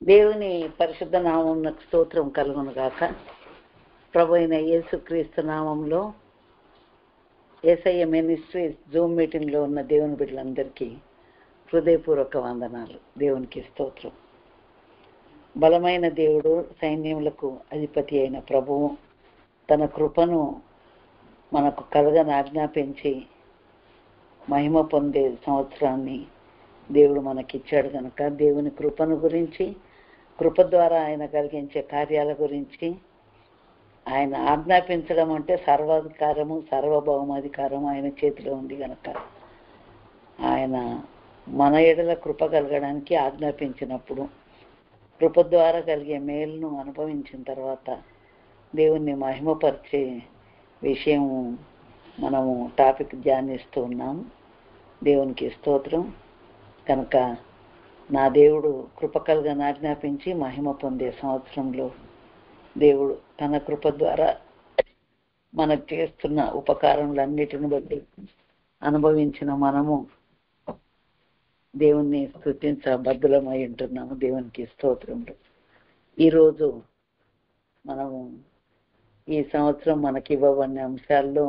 దేవుని పరిశుద్ధ నామమునకు స్తోత్రం కలుగును గాక. ప్రభు అయిన యేసుక్రీస్తు నామంలో యేసయ్య మినిస్ట్రీస్ జూమ్ మీటింగ్లో ఉన్న దేవుని బిడ్డలందరికీ హృదయపూర్వక వందనాలు. దేవునికి స్తోత్రం. బలమైన దేవుడు, సైన్యములకు అధిపతి అయిన ప్రభువు తన కృపను మనకు కలగని ఆజ్ఞాపించి మహిమ పొందే సంవత్సరాన్ని దేవుడు మనకిచ్చాడు కనుక దేవుని కృపను గురించి, కృప ద్వారా ఆయన కలిగించే కార్యాల గురించి, ఆయన ఆజ్ఞాపించడం అంటే సర్వాధికారము, సార్వభౌమాధికారం ఆయన చేతిలో ఉంది కనుక ఆయన మన ఎడల కృప కలగడానికి ఆజ్ఞాపించినప్పుడు కృప ద్వారా కలిగే మేలును అనుభవించిన తర్వాత దేవుణ్ణి మహిమపరిచే విషయం మనము టాపిక్ ధ్యానిస్తూ ఉన్నాము. దేవునికి స్తోత్రం. కనుక నా దేవుడు కృప కలుగని ఆజ్ఞాపించి మహిమ పొందే సంవత్సరంలో దేవుడు తన కృప ద్వారా మనకు చేస్తున్న ఉపకారములన్నిటిని బట్టి అనుభవించిన మనము దేవుణ్ణి స్తుతించబద్ధులమై ఉంటున్నాము. దేవునికి స్తోత్రములు. ఈరోజు మనము ఈ సంవత్సరం మనకి ఇవ్వబడిన అంశాల్లో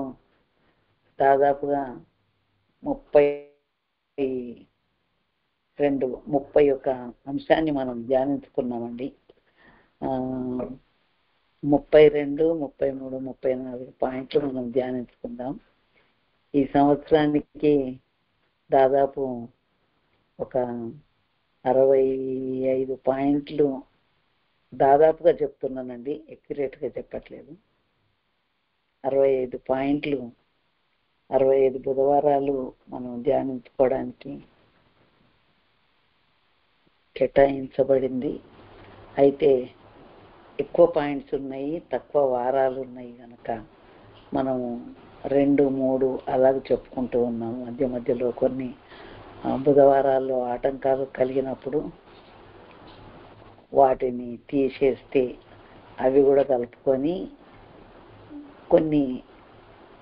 దాదాపుగా 31 అంశాన్ని మనం ధ్యానించుకున్నామండి. 32, 33, 34 పాయింట్లు మనం ధ్యానించుకుందాం. ఈ సంవత్సరానికి దాదాపు ఒక 65 పాయింట్లు దాదాపుగా చెప్తున్నానండి, ఎక్యురేట్గా చెప్పట్లేదు. 65 పాయింట్లు, 65 బుధవారాలు మనం ధ్యానించుకోవడానికి కేటాయించబడింది. అయితే ఎక్కువ పాయింట్స్ ఉన్నాయి, తక్కువ వారాలు ఉన్నాయి కనుక మనము 2, 3 అలాగే చెప్పుకుంటూ ఉన్నాము. మధ్య మధ్యలో కొన్ని బుధవారాల్లో ఆటంకాలు కలిగినప్పుడు వాటిని తీసేస్తే అవి కూడా కలుపుకొని కొన్ని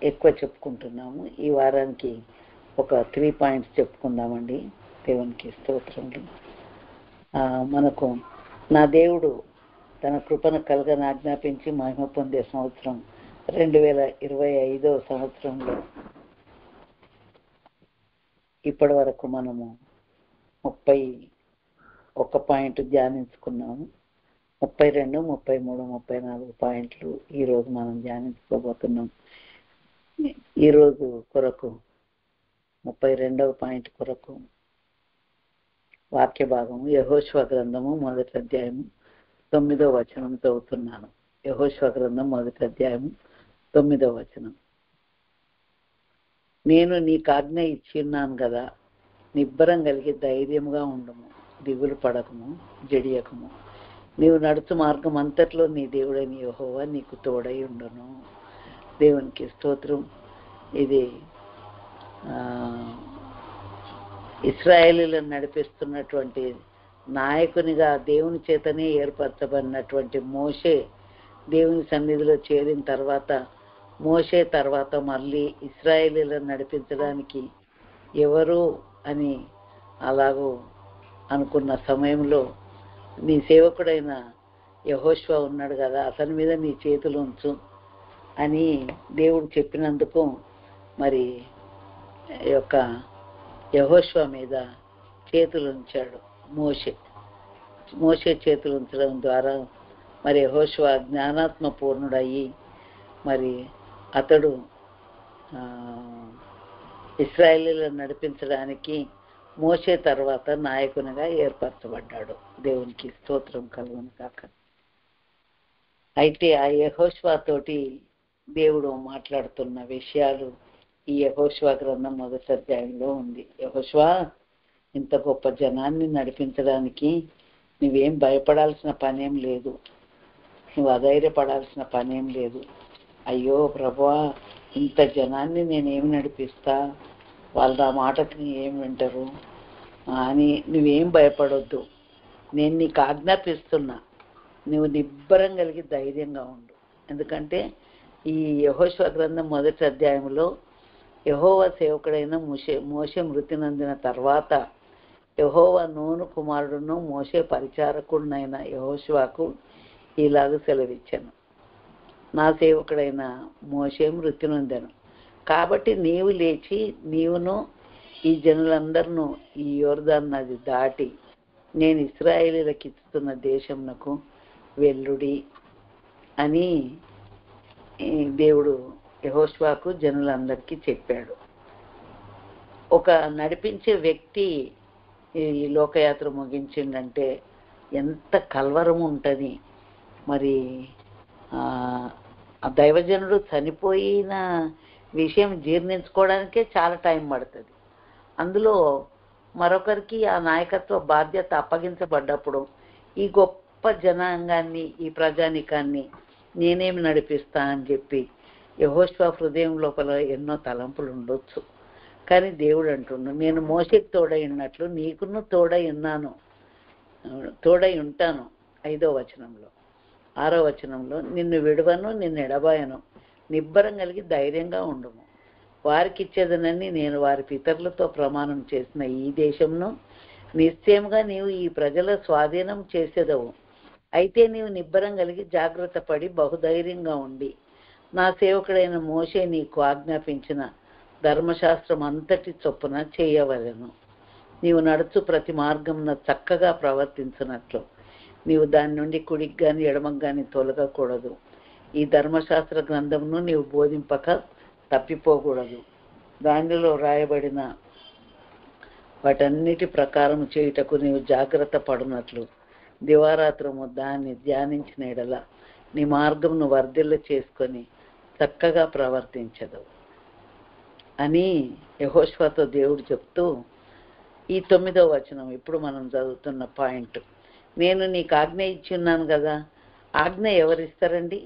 ఎక్కువ చెప్పుకుంటున్నాము. ఈ వారానికి ఒక 3 పాయింట్స్ చెప్పుకుందామండి. దేవునికి స్తోత్రములు. మనకు నా దేవుడు తన కృపను కలగని ఆజ్ఞాపించి మహిమ పొందే సంవత్సరం 2025 సంవత్సరంలో ఇప్పటి వరకు మనము 31 పాయింట్ ధ్యానించుకున్నాము. 32, 33, 34 పాయింట్లు ఈరోజు మనం ధ్యానించుకోబోతున్నాం. ఈరోజు కొరకు 32వ పాయింట్ కొరకు వాక్య భాగము యెహోషువ గ్రంథము 1వ అధ్యాయము 9వ వచనం చదువుతున్నాను. యెహోషువ గ్రంథం 1వ అధ్యాయము 9వ వచనం. నేను నీకు ఆజ్ఞ ఇచ్చి ఉన్నాను కదా, నిబ్బరం కలిగి ధైర్యముగా ఉండుము, దిగులు పడకము, జడియకము. నీవు నడుచు మార్గం అంతట్లో నీ దేవుడైన యెహోవా నీకు తోడై ఉండును. దేవునికి స్తోత్రం. ఇది ఇశ్రాయేలీలను నడిపిస్తున్నటువంటి నాయకునిగా దేవుని చేతనే ఏర్పరచబడినటువంటి మోషే దేవుని సన్నిధిలో చేరిన తర్వాత, మోషే తర్వాత మళ్ళీ ఇశ్రాయేలీలను నడిపించడానికి ఎవరు అని అలాగూ అనుకున్న సమయంలో నీ సేవకుడైన యెహోషువ ఉన్నాడు కదా, అతని మీద నీ చేతులు ఉంచు అని దేవుడు చెప్పినందుకు మరి యొక్క యెహోషువ మీద చేతులు ఉంచాడు మోషే చేతులు ఉంచడం ద్వారా మరి యెహోషువ జ్ఞానాత్మ పూర్ణుడయ్యి మరి అతడు ఇశ్రాయేలీలను నడిపించడానికి మోషే తర్వాత నాయకునిగా ఏర్పరచబడ్డాడు. దేవునికి స్తోత్రం కలుగును కాక. అయితే ఆ యెహోషువ తోటి దేవుడు మాట్లాడుతున్న విషయాలు ఈ యెహోషువ గ్రంథం 1వ అధ్యాయంలో ఉంది. యెహోషువ, ఇంత గొప్ప జనాన్ని నడిపించడానికి నువ్వేం భయపడాల్సిన పనేం లేదు, నువ్వు అధైర్యపడాల్సిన పనేం లేదు. అయ్యో ప్రభువా, ఇంత జనాన్ని నేనేమి నడిపిస్తా, వాళ్ళు ఆ మాటకి ఏం వింటారు అని నువ్వేం భయపడొద్దు. నేను నీకు ఆజ్ఞాపిస్తున్నా, నువ్వు నిబ్బరం కలిగి ధైర్యంగా ఉండు. ఎందుకంటే ఈ యెహోషువ గ్రంథం 1వ అధ్యాయంలో యెహోవా సేవకుడైన మోషే మృతి నందిన తర్వాత యెహోవా నూను కుమారుడును మోషే పరిచారకుడునైన యెహోషువకు ఇలాగ సెలవిచ్చాను, నా సేవకుడైన మోషే మృతి నొందెను. కాబట్టి నీవు లేచి నీవును ఈ జనులందరినూ ఈ యోర్దాను నది దాటి నేను ఇశ్రాయేలీయులకు ఇస్తున్న దేశమునకు వెళ్ళుడి అని దేవుడు యెహోషువకు జనులందరికీ చెప్పాడు. ఒక నడిపించే వ్యక్తి ఈ లోకయాత్ర ముగించిందంటే ఎంత కల్వరం ఉంటుంది. మరి ఆ దైవజనుడు చనిపోయిన విషయం జీర్ణించుకోవడానికే చాలా టైం పడుతుంది. అందులో మరొకరికి ఆ నాయకత్వ బాధ్యత అప్పగించబడ్డప్పుడు ఈ గొప్ప జనాంగాన్ని, ఈ ప్రజానికాన్ని నేనేమి నడిపిస్తా అని చెప్పి యెహోషువ హృదయం లోపల ఎన్నో తలంపులు ఉండొచ్చు. కానీ దేవుడు అంటుండు, నేను మోషేకి తోడై ఉన్నట్లు నీకును తోడై ఉన్నాను, తోడై ఉంటాను. 5వ వచనంలో 6వ వచనంలో నిన్ను విడవను, నిన్ను ఎడబాయను, నిబ్బరం కలిగి ధైర్యంగా ఉండుము. వారికి ఇచ్చేదనని నేను వారి పితరులతో ప్రమాణం చేసిన ఈ దేశంను నిశ్చయముగా నీవు ఈ ప్రజల స్వాధీనం చేసేదవు. అయితే నీవు నిబ్బరం కలిగి జాగ్రత్త పడి బహుధైర్యంగా ఉండి నా సేవకుడైన మోషే నీకు ఆజ్ఞాపించిన ధర్మశాస్త్రం అంతటి చొప్పున చేయవలెను. నీవు నడుచు ప్రతి మార్గమున చక్కగా ప్రవర్తించినట్లు నీవు దాని నుండి కుడికి కానీ ఎడమకు కానీ తొలగకూడదు. ఈ ధర్మశాస్త్ర గ్రంథమును నీవు బోధింపక తప్పిపోకూడదు. దానిలో రాయబడిన వాటన్నిటి ప్రకారం చేయుటకు నీవు జాగ్రత్త పడినట్లు దివారాత్రము దాన్ని ధ్యానించిన ఎడల నీ మార్గమును వర్ధిల్ల చేసుకొని చక్కగా ప్రవర్తించదు అని యెహోషువతో దేవుడు చెప్తూ, ఈ 9వ వచనం ఇప్పుడు మనం చదువుతున్న పాయింట్, నేను నీకు ఆజ్ఞ ఇచ్చి ఉన్నాను కదా. ఆజ్ఞ ఎవరిస్తారండి?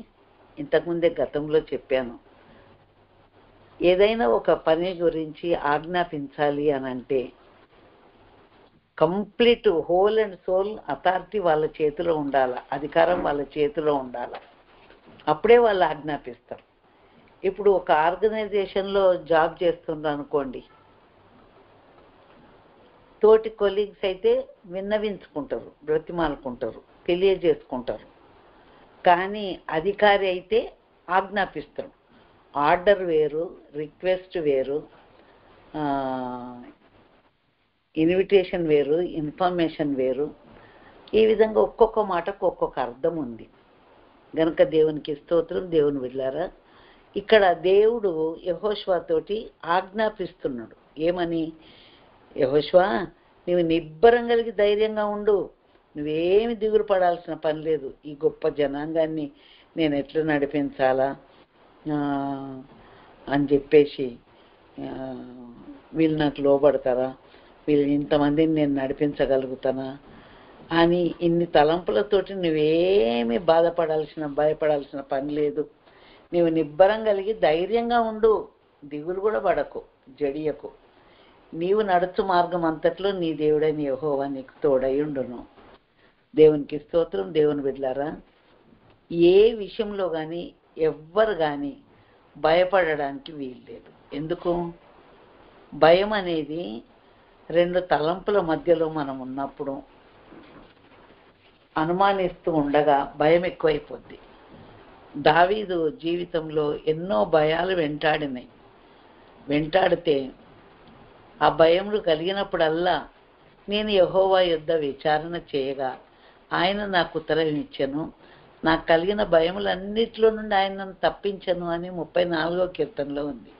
ఇంతకుముందే గతంలో చెప్పాను. ఏదైనా ఒక పని గురించి ఆజ్ఞాపించాలి అని అంటే complete whole and soul authority వాళ్ళ చేతిలో ఉండాలి, అధికారం వాళ్ళ చేతిలో ఉండాలి. అప్పుడే వాళ్ళు ఆజ్ఞాపిస్తారు. ఇప్పుడు ఒక ఆర్గనైజేషన్లో జాబ్ చేస్తున్నారు అనుకోండి, తోటి కొలీగ్స్ అయితే విన్నవించుకుంటారు, బ్రతిమాలుకుంటారు, తెలియజేసుకుంటారు. కానీ అధికారి అయితే ఆజ్ఞాపిస్తాడు. ఆర్డర్ వేరు, రిక్వెస్ట్ వేరు, ఇన్విటేషన్ వేరు, ఇన్ఫర్మేషన్ వేరు. ఈ విధంగా ఒక్కొక్క మాటకు ఒక్కొక్క అర్థం ఉంది. గనుక దేవునికి స్తోత్రం. దేవుని బిడ్డలారా, ఇక్కడ దేవుడు యెహోషువ తోటి ఆజ్ఞాపిస్తున్నాడు. ఏమని? యెహోషువ, నువ్వు నిబ్బరం కలిగి ధైర్యంగా ఉండు, నువ్వేమి దిగులు పడాల్సిన పని లేదు. ఈ గొప్ప జనాంగాన్ని నేను ఎట్లా నడిపించాలా అని చెప్పేసి, వీళ్ళు నాకు లోబడతారా, వీళ్ళు ఇంతమందిని నేను నడిపించగలుగుతానా అని ఇన్ని తలంపులతోటి నువ్వేమి భయపడాల్సిన పని లేదు. నీవు నిబ్బరం కలిగి ధైర్యంగా ఉండు, దిగులు కూడా పడకు, జడియకు. నీవు నడుచు మార్గం అంతట్లో నీ దేవుడైన యెహోవా నీకు తోడై ఉండును. దేవునికి స్తోత్రం. దేవుని బిడ్డలారా, ఏ విషయంలో కానీ ఎవ్వరు కానీ భయపడడానికి వీల్లేదు. ఎందుకు? భయం అనేది 2 తలంపుల మధ్యలో మనం ఉన్నప్పుడు అనుమానిస్తూ ఉండగా భయం ఎక్కువైపోద్ది. దావీదు జీవితంలో ఎన్నో భయాలు వెంటాడితే ఆ భయములు కలిగినప్పుడల్లా నేను యెహోవా యొద్ద విచారణ చేయగా ఆయన నాకు ఉత్తరం ఇచ్చెను, నాకు కలిగిన భయములన్నిటిలో నుండి ఆయన నన్ను తప్పించను అని 34వ కీర్తనలో ఉంది.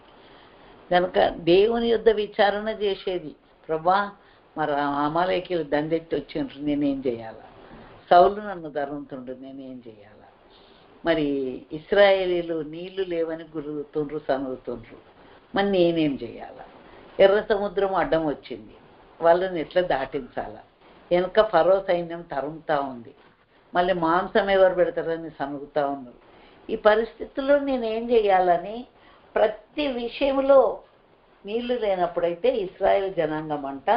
కనుక దేవుని యొద్ద విచారణ చేసేది, ప్రభా మరి అమాలేకీయులు దండెత్తి వచ్చిండ్రు, నేనేం చేయాలా? సౌలు నన్ను ధరుతుండ్రు, నేనేం చేయాలా? మరి ఇశ్రాయేలీలు నీళ్లు లేవని గురుగుతుండ్రు, సనుగుతుండ్రు, మరి నేనేం చేయాలా? ఎర్ర సముద్రం అడ్డం వచ్చింది, వాళ్ళని ఎట్లా దాటించాలా? వెనక ఫరో సైన్యం తరుముతా ఉంది, మళ్ళీ మాంసం ఎవరు పెడతారని సనుగుతా ఉన్నారు. ఈ పరిస్థితుల్లో నేనేం చేయాలని ప్రతి విషయంలో నీళ్లు లేనప్పుడైతే ఇశ్రాయేల్ జనాంగం అంట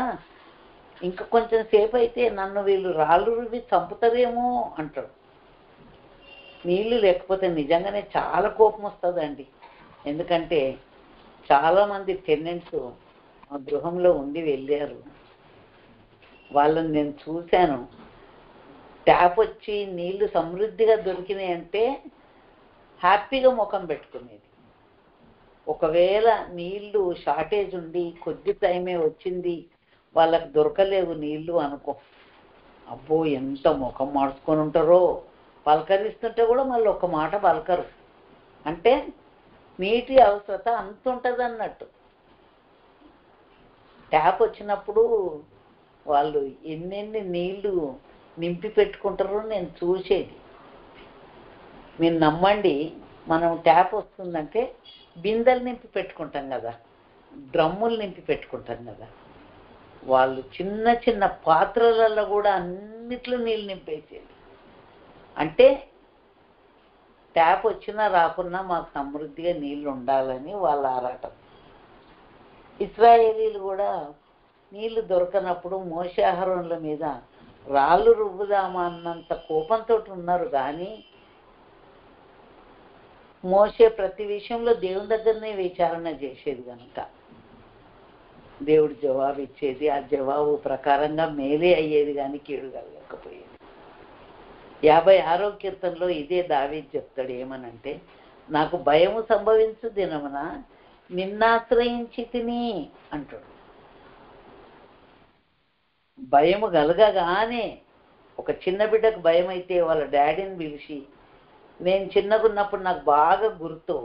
ఇంకా కొంచెం సేపు అయితే నన్ను వీళ్ళు రాళ్ళు రువి చంపుతారేమో అంటాడు. నీళ్లు లేకపోతే నిజంగానే చాలా కోపం వస్తుందండి. ఎందుకంటే చాలామంది టెనెంట్స్ ఆ గృహంలో ఉండి వెళ్ళారు. వాళ్ళని నేను చూశాను. ట్యాప్ వచ్చి నీళ్లు సమృద్ధిగా దొరికినాయి అంటే హ్యాపీగా ముఖం పెట్టుకునేది. ఒకవేళ నీళ్లు షార్టేజ్ ఉండి కొద్ది టైమే వచ్చింది, వాళ్ళకి దొరకలేవు నీళ్లు అనుకో, అబ్బో ఎంత ముఖం మార్చుకొని ఉంటారో. పలకరిస్తుంటే కూడా మళ్ళీ ఒక మాట పలకరు. అంటే నీటి అవసరత అంత ఉంటుంది అన్నట్టు. ట్యాప్ వచ్చినప్పుడు వాళ్ళు ఎన్నెన్ని నీళ్లు నింపి పెట్టుకుంటారో నేను చూసేది. మీరు నమ్మండి, మనం ట్యాప్ వస్తుందంటే బిందెలు నింపి పెట్టుకుంటాం కదా, డ్రమ్ములు నింపి పెట్టుకుంటాం కదా, వాళ్ళు చిన్న చిన్న పాత్రలలో కూడా అన్నిట్లో నీళ్ళు నింపేసేది. అంటే ట్యాప్ వచ్చినా రాకున్నా మాకు సమృద్ధిగా నీళ్ళు ఉండాలని వాళ్ళ ఆరాటం. ఇశ్రాయేలీలు కూడా నీళ్లు దొరకనప్పుడు మోషే అహరోనుల మీద రాళ్ళు రువ్వుదామా అన్నంత కోపంతో ఉన్నారు. కానీ మోషే ప్రతి విషయంలో దేవుని దగ్గరనే విచారణ చేసేది కనుక దేవుడు జవాబు ఇచ్చేది. ఆ జవాబు ప్రకారంగా మేలే అయ్యేది కానీ కీడు కలగకపోయేది. 56వ కీర్తనలో ఇదే దావీదు చెప్తాడు. ఏమనంటే, నాకు భయము సంభవించు దినమున నిన్నాశ్రయించి తిని అంటాడు. భయము కలగగానే, ఒక చిన్న బిడ్డకు భయం అయితే వాళ్ళ డాడీని పిలిచి, నేను చిన్నగున్నప్పుడు నాకు బాగా గుర్తు,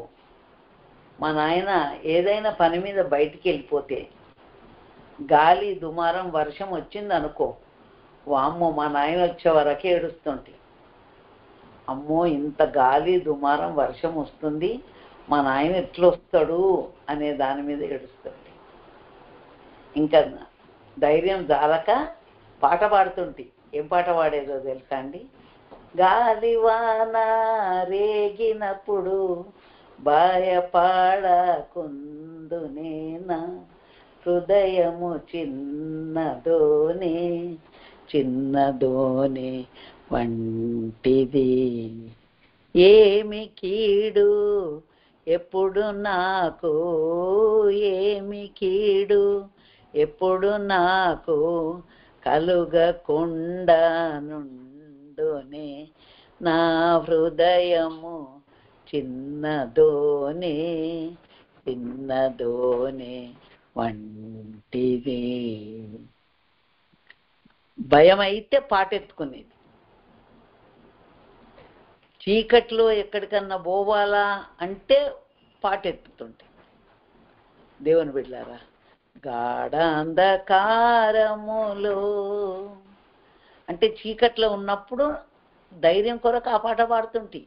మా నాయన ఏదైనా పని మీద బయటికి వెళ్ళిపోతే గాలి దుమారం వర్షం వచ్చింది అనుకో, వామ్మో మా నాయన వచ్చే వరకే ఏడుస్తుంటే, అమ్మో ఇంత గాలి దుమారం వర్షం వస్తుంది, మా నాయన ఎట్లొస్తాడు అనే దాని మీద ఏడుస్తుంది. ఇంకా ధైర్యం జాలక పాట పాడుతుంటే, ఏం పాట పాడేదో తెలుసా అండి? గాలివాన రేగినప్పుడు భయపడకుందునేనా, హృదయము చిన్నదోనే చిన్నదోనే వంటిది, ఏమి కీడు ఎప్పుడు నాకు, ఏమి కీడు ఎప్పుడు నాకు కలుగకుండా నుండునే, నా హృదయము చిన్నదోనే చిన్నదోనే వంటిది. భయం అయితే పాటెత్తుకునేది. చీకట్లో ఎక్కడికన్నా పోవాలా అంటే పాటెత్తుతుంటే. దేవుని బిడ్డలారా, గాఢాంధకారములో అంటే చీకట్లో ఉన్నప్పుడు ధైర్యం కొరకు ఆ పాట పాడుతుంటే,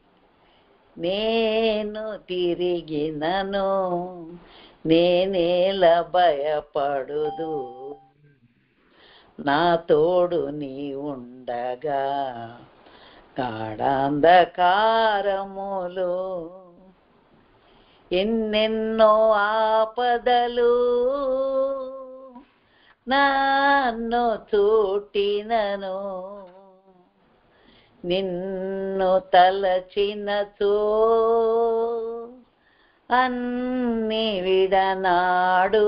నేను తిరిగినను నేనేల భయపడుదు, నా తోడు నీ ఉండగా, గాఢాంధకారములో ఎన్నెన్నో ఆపదలు నన్ను చుట్టినను, నిన్ను తలచినచో అన్ని విడనాడు.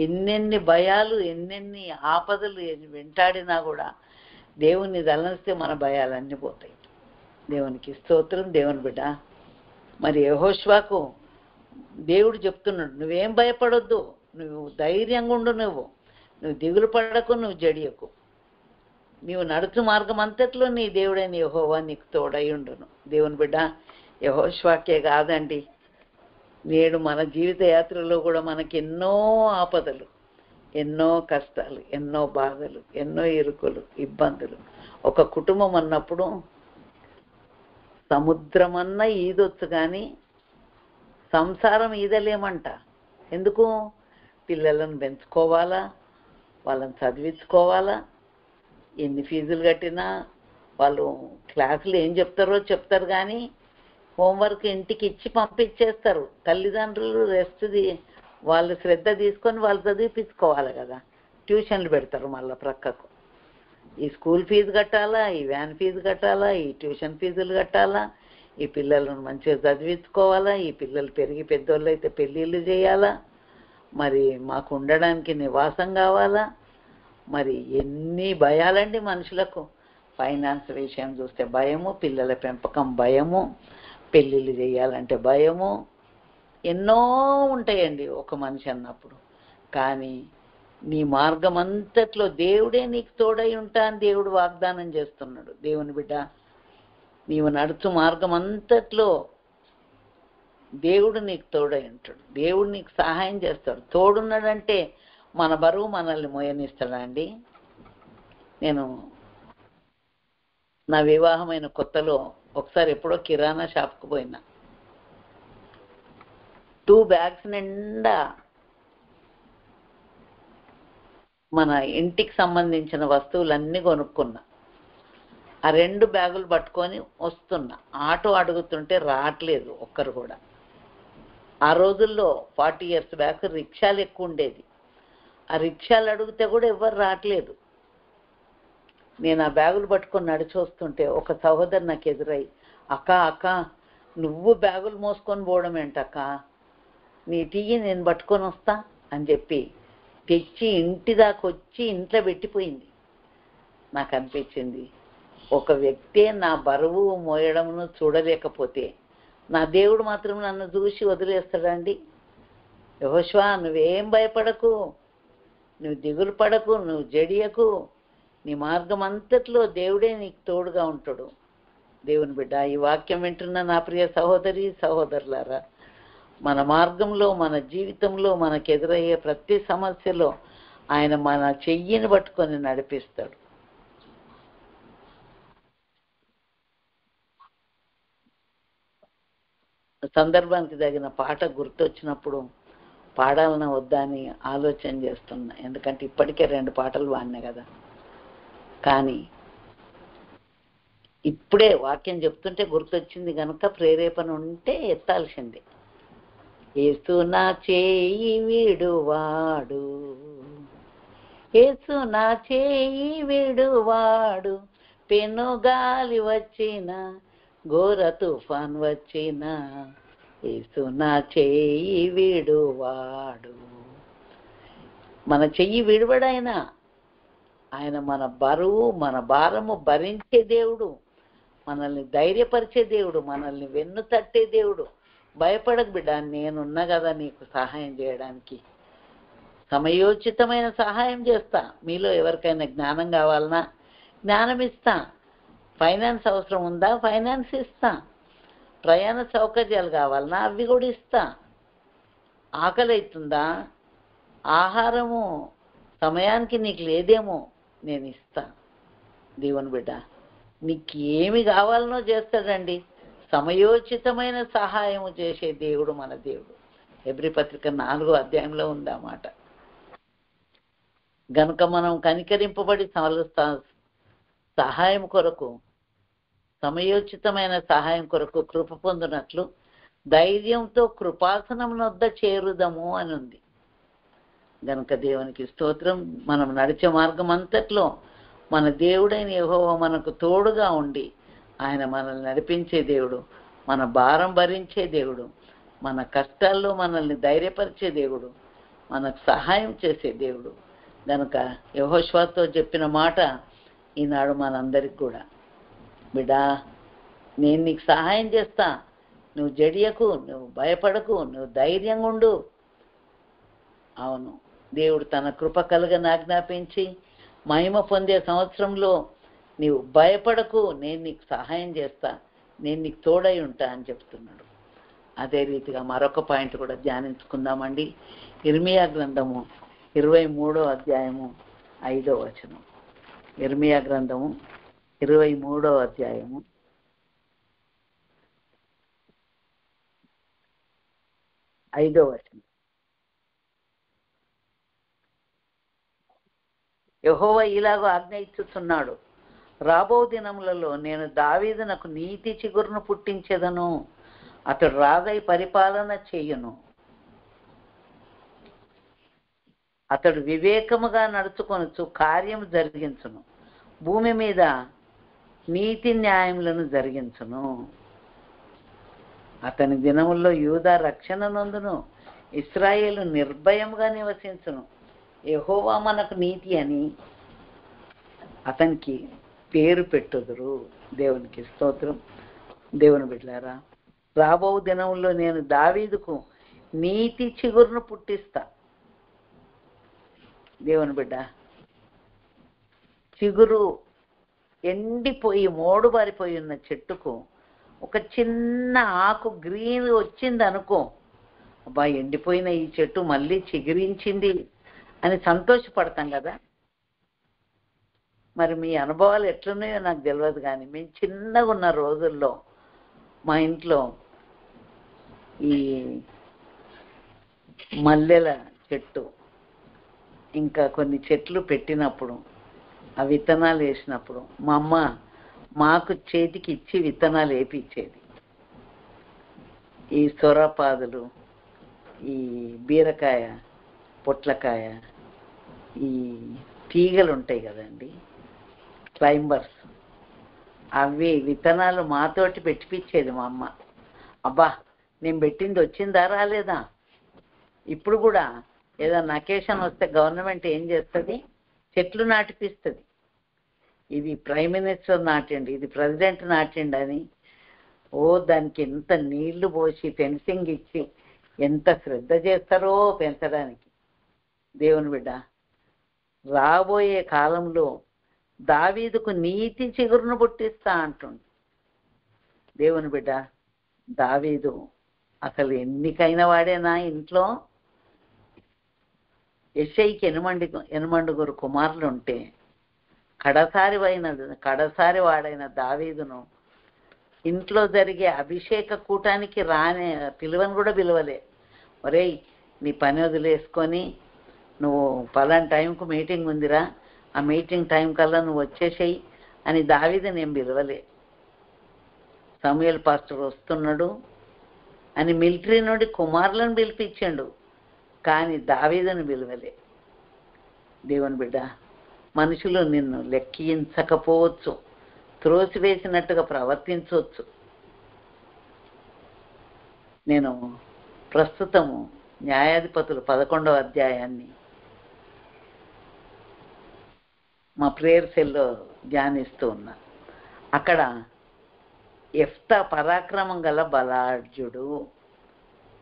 ఎన్నెన్ని భయాలు, ఎన్నెన్ని ఆపదలు వెంటాడినా కూడా దేవుని తలనిస్తే మన భయాలన్నీ పోతాయి. దేవునికి స్తోత్రం. దేవుని బిడ్డ, మరి యెహోషువకు దేవుడు చెప్తున్నాడు, నువ్వేం భయపడొద్దు, నువ్వు ధైర్యంగా ఉండు, నువ్వు దిగులు పడకు, నువ్వు జడియకు, నీవు నడుచు మార్గం అంతట్లో నీ దేవుడైన యెహోవా నీకు తోడై ఉండును. దేవుని బిడ్డ, యెహోషువకే కాదండి, నేడు మన జీవిత యాత్రలో కూడా మనకి ఎన్నో ఆపదలు, ఎన్నో కష్టాలు, ఎన్నో బాధలు, ఎన్నో ఇరుకులు, ఇబ్బందులు. ఒక కుటుంబం అన్నప్పుడు సముద్రమన్నా ఈదొచ్చు కానీ సంసారం ఈదలేమంట. ఎందుకు? పిల్లలను పెంచుకోవాలా, వాళ్ళని చదివించుకోవాలా, ఎన్ని ఫీజులు కట్టినా వాళ్ళు క్లాసులు ఏం చెప్తారో చెప్తారు కానీ హోంవర్క్ ఇంటికి ఇచ్చి పంపించేస్తారు. తల్లిదండ్రులు వాళ్ళు శ్రద్ధ తీసుకొని వాళ్ళు చదివిపించుకోవాలి కదా. ట్యూషన్లు పెడతారు మళ్ళీ ప్రక్కకు. ఈ స్కూల్ ఫీజు కట్టాలా, ఈ వ్యాన్ ఫీజు కట్టాలా, ఈ ట్యూషన్ ఫీజులు కట్టాలా, ఈ పిల్లలను మంచిగా చదివించుకోవాలా, ఈ పిల్లలు పెరిగి పెద్దోళ్ళు అయితే పెళ్ళిళ్ళు చేయాలా, మరి మాకు ఉండడానికి నివాసం కావాలా, మరి ఎన్ని భయాలండి మనుషులకు. ఫైనాన్స్ విషయం చూస్తే భయము, పిల్లల పెంపకం భయము, పెళ్ళిళ్ళు చేయాలంటే భయము, ఎన్నో ఉంటాయండి ఒక మనిషి అన్నప్పుడు. కానీ నీ మార్గం అంతట్లో దేవుడే నీకు తోడై ఉంటా అని దేవుడు వాగ్దానం చేస్తున్నాడు. దేవుని బిడ్డ, నీవు నడుచు మార్గం అంతట్లో దేవుడు నీకు తోడై ఉంటాడు. దేవుడు నీకు సహాయం చేస్తాడు. తోడున్నాడంటే మన బరువు మనల్ని మోయనిస్తాడా అండి? నేను నా వివాహమైన కొత్తలో ఒకసారి ఎప్పుడో కిరాణా షాప్కి పోయినా. 2 బ్యాగ్స్ నిండా మన ఇంటికి సంబంధించిన వస్తువులన్నీ కొనుక్కున్నా. ఆ 2 బ్యాగులు పట్టుకొని వస్తున్నా. ఆటో అడుగుతుంటే రావట్లేదు ఒక్కరు కూడా. ఆ రోజుల్లో 40 years బ్యాక్ రిక్షాలు ఎక్కువ ఉండేది. ఆ రిక్షాలు అడిగితే కూడా ఎవరు రావట్లేదు. నేను ఆ బ్యాగులు పట్టుకొని నడిచి వస్తుంటే ఒక సహోదరు నాకు ఎదురై, అక్క నువ్వు బ్యాగులు మోసుకొని పోవడం ఏంటక్క, నీ టీయి నేను పట్టుకొని వస్తా అని చెప్పి తెచ్చి ఇంటి దాకా వచ్చి ఇంట్లో పెట్టిపోయింది. నాకు అనిపించింది, ఒక వ్యక్తే నా బరువు మోయడమును చూడలేకపోతే నా దేవుడు మాత్రం నన్ను చూసి వదిలేస్తాడండి? యెహోషువ, నువ్వేం భయపడకు, నువ్వు దిగులు పడకు, నువ్వు జడియకు. నీ మార్గం అంతట్లో దేవుడే నీకు తోడుగా ఉంటాడు. దేవుని బిడ్డ, ఈ వాక్యం వింటున్న నా ప్రియ సహోదరి సహోదరులారా, మన మార్గంలో, మన జీవితంలో మనకు ఎదురయ్యే ప్రతి సమస్యలో ఆయన మన చెయ్యిని పట్టుకొని నడిపిస్తాడు. సందర్భానికి తగిన పాట గుర్తొచ్చినప్పుడు పాడాలన్నా వద్దా అని ఆలోచన చేస్తున్నా. ఎందుకంటే ఇప్పటికే 2 పాటలు వాడినా కదా. కానీ ఇప్పుడే వాక్యం చెప్తుంటే గుర్తొచ్చింది కనుక ప్రేరేపణ ఉంటే ఎత్తాల్సిందే. యేసు నా చేయి విడువాడు, యేసు నా చేయి విడువాడు, పెను గాలి వచ్చిన ఘోర తుఫాన్ వచ్చిన యేసు నా చేయి విడువాడు. మన చెయ్యి విడువడైనా ఆయన మన బరువు, మన భారము భరించే దేవుడు, మనల్ని ధైర్యపరిచే దేవుడు, మనల్ని వెన్ను తట్టే దేవుడు. భయపడకు బిడ్డ, నేనున్నా కదా నీకు సహాయం చేయడానికి. సమయోచితమైన సహాయం చేస్తా. మీలో ఎవరికైనా జ్ఞానం కావాలన్నా జ్ఞానం ఇస్తా. ఫైనాన్స్ అవసరం ఉందా, ఫైనాన్స్ ఇస్తా. ప్రయాణ సౌకర్యాలు కావాలన్నా అవి కూడా ఇస్తా. ఆకలి అవుతుందా, ఆహారము సమయానికి నీకు లేదేమో, నేను ఇస్తా. దేవుని బిడ్డ, నీకు ఏమి కావాలనో చేస్తాడండి. సమయోచితమైన సహాయము చేసే దేవుడు మన దేవుడు. హెబ్రీ పత్రిక 4వ అధ్యాయంలో ఉందన్నమాట. గనుక మనం కనికరింపబడి సహాయం కొరకు, సమయోచితమైన సహాయం కొరకు కృప పొందినట్లు ధైర్యంతో కృపాసనం వద్ద చేరుదము అని ఉంది. గనుక దేవునికి స్తోత్రం. మనం నడిచే మార్గం అంతట్లో మన దేవుడైన యెహోవా మనకు తోడుగా ఉండి ఆయన మనల్ని నడిపించే దేవుడు, మన భారం భరించే దేవుడు, మన కష్టాల్లో మనల్ని ధైర్యపరిచే దేవుడు, మనకు సహాయం చేసే దేవుడు. గనుక యెహోషువతో చెప్పిన మాట ఈనాడు మనందరికి కూడా, బిడ్డా నేను నీకు సహాయం చేస్తా, నువ్వు జడియకు, నువ్వు భయపడకు, నువ్వు ధైర్యంగా ఉండు. అవును, దేవుడు తన కృప కలుగని ఆజ్ఞాపించి మహిమ పొందే సంవత్సరంలో నీవు భయపడకు, నేను నీకు సహాయం చేస్తా, నేను నీకు తోడై ఉంటా అని చెప్తున్నాడు. అదే రీతిగా మరొక పాయింట్ కూడా ధ్యానించుకుందామండి. ఇర్మియా గ్రంథము 23వ అధ్యాయము 5వ వచనం. ఇర్మియా గ్రంథము 23వ అధ్యాయము 5వ వచనం. యెహోవా ఇలాగో ఆజ్ఞ ఇచ్చుచున్నాడు, రాబో దినములలో నేను దావీదునకు నీతి చిగురును పుట్టించెదను, అతడు రాజై పరిపాలన చేయును, అతడు వివేకముగా నడుచుకొనుచు కార్యము జరిగించును, భూమి మీద నీతి న్యాయములను జరిగించును. అతని దినముల్లో యూదా రక్షణ నొందును, ఇశ్రాయేలు నిర్భయముగా నివసించును. యెహోవా మనకు నీతి అని అతనికి పేరు పెట్టుదురు. దేవునికి స్తోత్రం. దేవుని బిడ్డలారా, రాబో దినంలో నేను దావీదుకు నీతి చిగురును పుట్టిస్తా. దేవుని బిడ్డ, చిగురు ఎండిపోయి మోడుబారిపోయి ఉన్న చెట్టుకు ఒక చిన్న ఆకు గ్రీన్ వచ్చింది అనుకో, అబ్బా ఎండిపోయిన ఈ చెట్టు మళ్ళీ చిగురించింది అని సంతోషపడతాం కదా. మరి మీ అనుభవాలు ఎట్లున్నాయో నాకు తెలియదు, కానీ మేము చిన్నగా ఉన్న రోజుల్లో మా ఇంట్లో ఈ మల్లెల చెట్టు ఇంకా కొన్ని చెట్లు పెట్టినప్పుడు ఆ విత్తనాలు వేసినప్పుడు మా అమ్మ మాకు చేతికి ఇచ్చి విత్తనాలు వేపించేది. ఈ సొరపాదులు, ఈ బీరకాయ, పొట్లకాయ, ఈ తీగలు ఉంటాయి కదండి, క్లైంబర్స్, అవి విత్తనాలు మాతోటి పెట్టిపించేది మా అమ్మ. అబ్బా నేను పెట్టింది వచ్చిందా రాలేదా. ఇప్పుడు కూడా ఏదన్నా అకేషన్ వస్తే గవర్నమెంట్ ఏం చేస్తుంది, చెట్లు నాటిపిస్తుంది. ఇది ప్రైమ్ మినిస్టర్ నాటండి, ఇది ప్రెసిడెంట్ నాటండి అని దానికి ఎంత నీళ్లు పోసి ఫెన్సింగ్ ఇచ్చి ఎంత శ్రద్ధ చేస్తారో పెంచడానికి. దేవుని బిడ్డ, రాబోయే కాలంలో దావీదుకు నీతి చిగురును పుట్టిస్తా అంటుంది. దేవుని బిడ్డ, దావీదు అసలు ఎన్నికైన వాడేనా ఇంట్లో? యెషయికి 8 కుమారులు ఉంటే కడసారి వాడైన దావీదును ఇంట్లో జరిగే అభిషేక కూటానికి పిలువని కూడా పిలవలే. ఒరేయ్ నీ పని వదిలేసుకొని నువ్వు పలానా టైంకు మీటింగ్ ఉందిరా, ఆ మీటింగ్ టైం కల్లా నువ్వు వచ్చేసేయి అని దావీదుని ఏం పిలవలే. సమూయేలు పాస్టర్ వస్తున్నాడు అని మిలిటరీ నుండి కుమారులను పిలిపించాడు, కానీ దావీదుని పిలవలే. దేవుని బిడ్డ, మనుషులు నిన్ను లెక్కించకపోవచ్చు, త్రోసివేసినట్టుగా ప్రవర్తించవచ్చు. నేను ప్రస్తుతము న్యాయాధిపతులు 11వ అధ్యాయాన్ని మా ప్రేయర్ సెల్లో ధ్యానిస్తూ ఉన్నా. అక్కడ యెఫ్తా పరాక్రమం గల బలాఢ్యుడు,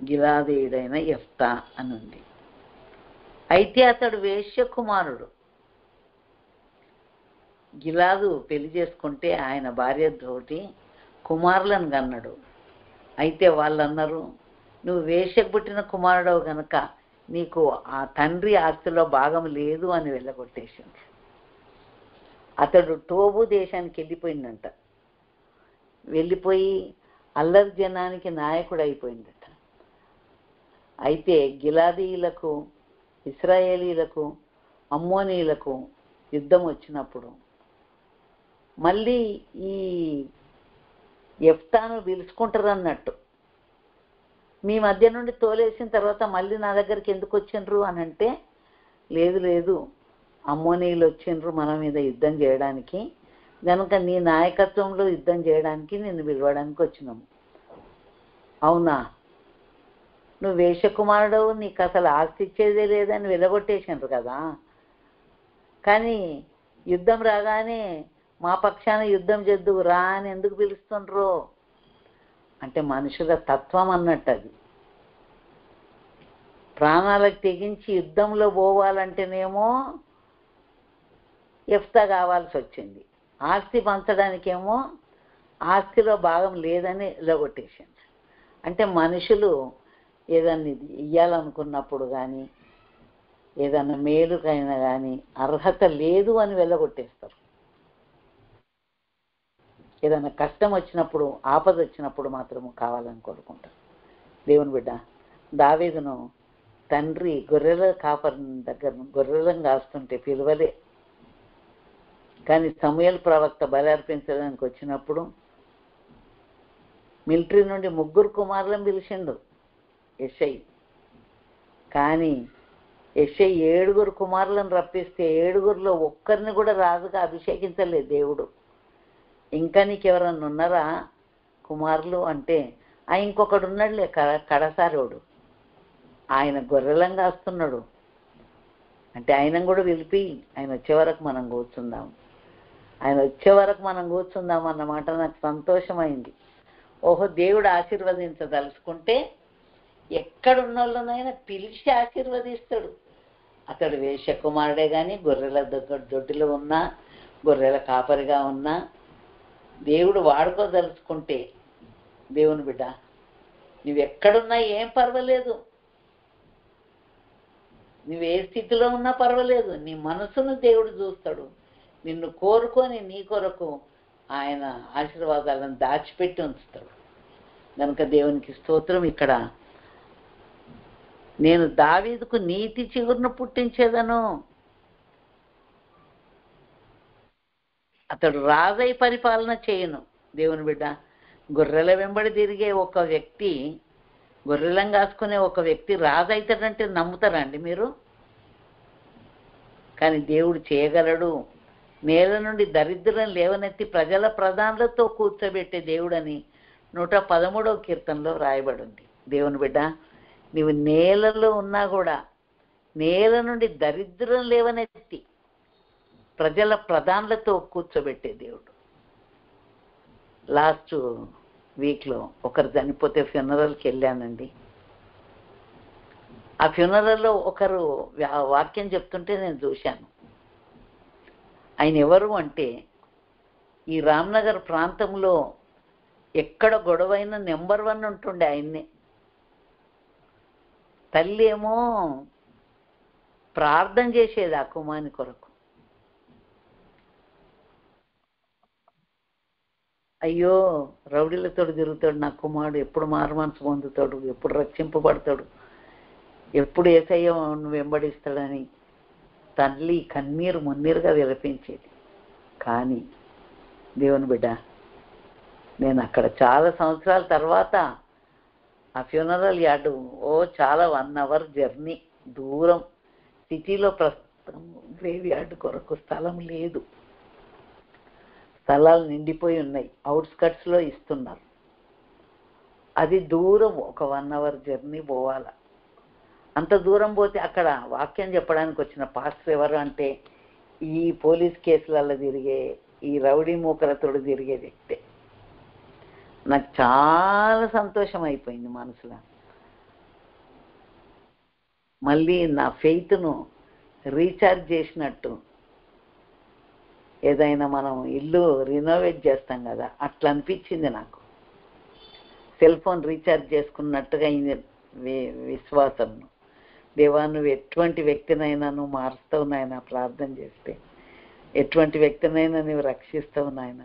గిలాదీయుడైన యెఫ్తా అని ఉంది. అయితే అతడు వేశ్య కుమారుడు. గిలాదు పెళ్లి చేసుకుంటే ఆయన భార్యతోటి కుమారులను కన్నాడు. అయితే వాళ్ళు అన్నారు, నువ్వు వేశ్యకు పుట్టిన కుమారుడవు కనుక నీకు ఆ తండ్రి ఆస్తిలో భాగం లేదు అని వెళ్ళగొట్టేసింది. అతడు టోబు దేశానికి వెళ్ళిపోయిందంట. వెళ్ళిపోయి అల్లరి జనానికి నాయకుడు అయిపోయిందట. అయితే గిలాదీయులకు, ఇశ్రాయేలీలకు, అమ్మోనీయులకు యుద్ధం వచ్చినప్పుడు మళ్ళీ ఈ యెఫ్తాను పిలుచుకుంటారు అన్నట్టు. మీ మధ్య నుండి తోలేసిన తర్వాత మళ్ళీ నా దగ్గరికి ఎందుకు వచ్చిండ్రు అని అంటే, లేదు అమ్మోనీయులు వచ్చిండ్రు మన మీద యుద్ధం చేయడానికి, కనుక నీ నాయకత్వంలో యుద్ధం చేయడానికి నిన్ను పిలవడానికి వచ్చినాము. అవునా, నువ్వు వేషకుమారుడవు, నీకు అసలు ఆస్తి ఇచ్చేదే లేదని వెలగొట్టేసిండ్రు కదా, కానీ యుద్ధం రాగానే మా పక్షాన యుద్ధం చేద్దువు రా అని ఎందుకు పిలుస్తుండ్రో అంటే మనుషుల తత్వం అన్నట్టు. అది ప్రాణాలకు తెగించి యుద్ధంలో పోవాలంటేనేమో యెఫ్తా కావాల్సి వచ్చింది, ఆస్తి పంచడానికేమో ఆస్తిలో భాగం లేదని వెళ్ళగొట్టేసింది. అంటే మనుషులు ఏదన్నా ఇయ్యాలనుకున్నప్పుడు కానీ ఏదన్నా మేలుకైనా కానీ అర్హత లేదు అని వెళ్ళగొట్టేస్తారు. ఏదైనా కష్టం వచ్చినప్పుడు, ఆపద వచ్చినప్పుడు మాత్రము కావాలని కోరుకుంటారు. దేవుని బిడ్డ, దావీదును తండ్రి గొర్రెల కాపరి దగ్గర గొర్రెలను కాస్తుంటే పిలువలే, కానీ సమూయేలు ప్రవక్త బలి అర్పించడానికి వచ్చినప్పుడు మిలిటరీ నుండి 3 కుమారులను పిలిచిండు యెషయి. కానీ యెషయి 7 కుమారులను రప్పిస్తే 7లో ఒక్కరిని కూడా రాజుగా అభిషేకించలేదు దేవుడు. ఇంకా నీకెవరన్నా ఉన్నారా కుమారులు అంటే, ఇంకొకడు ఉన్నాడులే కడసారోడు, ఆయన గొర్రెలను కాస్తున్నాడు అంటే ఆయన కూడా పిలిపి ఆయన వచ్చే వరకు మనం కూర్చుందాం. ఆయన వచ్చే వరకు మనం కూర్చుందాం అన్నమాట. నాకు సంతోషమైంది. ఓహో, దేవుడు ఆశీర్వదించదలుచుకుంటే ఎక్కడున్న వాళ్ళనైనా పిలిచి ఆశీర్వదిస్తాడు. అతడు వేశ్యకుమారుడే కానీ గొర్రెల దొడ్డిలో ఉన్నా, గొర్రెల కాపరిగా ఉన్నా, దేవుడు వాడుకోదలుచుకుంటే, దేవుని బిడ్డ నువ్వెక్కడున్నా ఏం పర్వాలేదు, నువ్వే స్థితిలో ఉన్నా పర్వాలేదు, నీ మనసును దేవుడు చూస్తాడు. నిన్ను కోరుకొని నీ కొరకు ఆయన ఆశీర్వాదాలను దాచిపెట్టి ఉంచుతాడు. కనుక దేవునికి స్తోత్రం. ఇక్కడ నేను దావీదుకు నీతి చిగురును పుట్టించేదను, అతడు రాజై పరిపాలన చేయను. దేవుని బిడ్డ, గొర్రెల వెంబడి తిరిగే ఒక వ్యక్తి, గొర్రెలం కాసుకునే ఒక వ్యక్తి రాజు అవుతాడంటే నమ్ముతారండి మీరు? కానీ దేవుడు చేయగలడు. నేల నుండి దరిద్రం లేవనెత్తి ప్రజల ప్రధానులతో కూర్చోబెట్టే దేవుడని 113వ కీర్తనలో రాయబడి ఉంది. దేవుని బిడ్డ, నీవు నేలలో ఉన్నా కూడా నేల నుండి దరిద్రం లేవనెత్తి ప్రజల ప్రధానులతో కూర్చోబెట్టే దేవుడు. లాస్ట్ వీక్లో ఒకరు చనిపోతే ఫ్యూనరల్కి వెళ్ళానండి. ఆ ఫ్యూనరల్లో ఒకరు వాక్యం చెప్తుంటే నేను చూశాను. ఆయన ఎవరు అంటే, ఈ రామ్నగర్ ప్రాంతంలో ఎక్కడ గొడవైనా నెంబర్ 1 ఉంటుండే ఆయన్నే. తల్లి ఏమో ప్రార్థన చేసేది ఆ కుమారుని కొరకు. అయ్యో, రౌడీలతో తిరుగుతాడు నా కుమారుడు, ఎప్పుడు మారు మనసు పొందుతాడు, ఎప్పుడు రక్షింపబడతాడు, ఎప్పుడు యేసయ్యను వెంబడిస్తాడని తల్లి కన్నీరు మున్నీరుగా విలపించేది. కానీ దేవుని బిడ్డ, నేను అక్కడ చాలా సంవత్సరాల తర్వాత ఆ ఫ్యూనరల్ యార్డు చాలా 1 అవర్ జర్నీ దూరం. సిటీలో ప్రస్తుతం గ్రేవ్ యార్డు కొరకు స్థలం లేదు, స్థలాలు నిండిపోయి ఉన్నాయి, అవుట్స్కట్స్లో ఇస్తున్నారు. అది దూరం, ఒక 1 అవర్ జర్నీ పోవాల. అంత దూరం పోతే అక్కడ వాక్యం చెప్పడానికి వచ్చిన పాస్టర్ ఎవరు అంటే, ఈ పోలీస్ కేసులలో తిరిగే, ఈ రౌడీ మూకలతోడు తిరిగే వ్యక్తే. నాకు చాలా సంతోషం అయిపోయింది మనసులో. మళ్ళీ నా ఫెయిత్ను రీఛార్జ్ చేసినట్టు, ఏదైనా మనం ఇల్లు రినోవేట్ చేస్తాం కదా, అట్లా అనిపించింది నాకు. సెల్ ఫోన్ రీఛార్జ్ చేసుకున్నట్టుగా అయింది విశ్వాసంను. దేవా, నువ్వు ఎటువంటి వ్యక్తినైనా నువ్వు మారుస్తావు నాయన, ప్రార్థన చేస్తే ఎటువంటి వ్యక్తినైనా నువ్వు రక్షిస్తావు నాయన.